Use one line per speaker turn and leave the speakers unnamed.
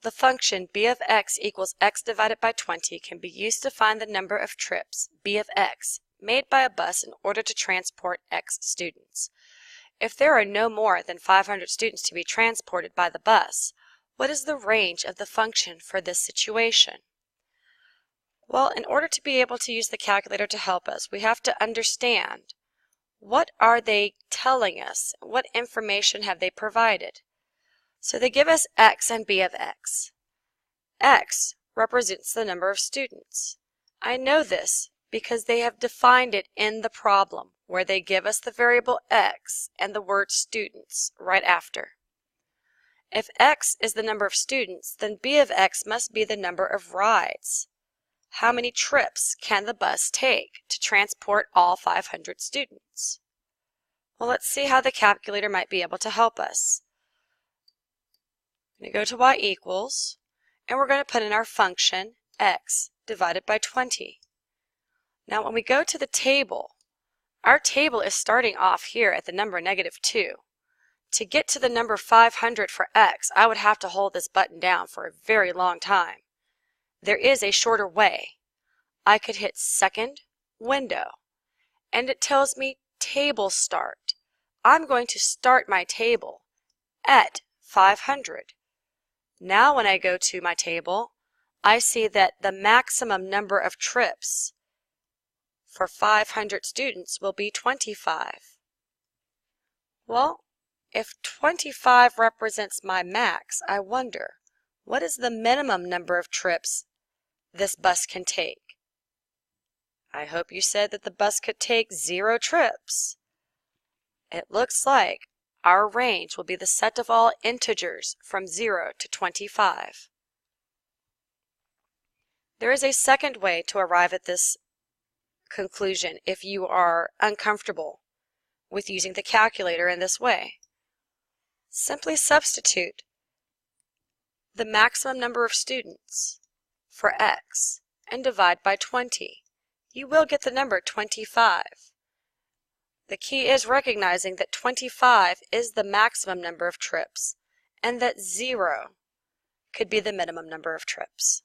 the function b of x equals x divided by 20 can be used to find the number of trips, b of x, made by a bus in order to transport x students. If there are no more than 500 students to be transported by the bus, what is the range of the function for this situation? Well, in order to be able to use the calculator to help us, we have to understand what are they telling us? What information have they provided? So they give us x and b of x. X represents the number of students. I know this because they have defined it in the problem where they give us the variable x and the word students right after. If x is the number of students, then b of x must be the number of rides. How many trips can the bus take to transport all 500 students? Well, let's see how the calculator might be able to help us. I'm going to go to y equals, and we're going to put in our function x divided by 20. Now when we go to the table, our table is starting off here at the number -2. To get to the number 500 for x, I would have to hold this button down for a very long time. There is a shorter way. I could hit second window, and it tells me table start. I'm going to start my table at 500. Now when I go to my table, I see that the maximum number of trips for 500 students will be 25. Well, if 25 represents my max, I wonder, what is the minimum number of trips this bus can take? I hope you said that the bus could take 0 trips. It looks like our range will be the set of all integers from 0 to 25. There is a second way to arrive at this conclusion if you are uncomfortable with using the calculator in this way. Simply substitute the maximum number of students for x and divide by 20. You will get the number 25. The key is recognizing that 25 is the maximum number of trips and that 0 could be the minimum number of trips.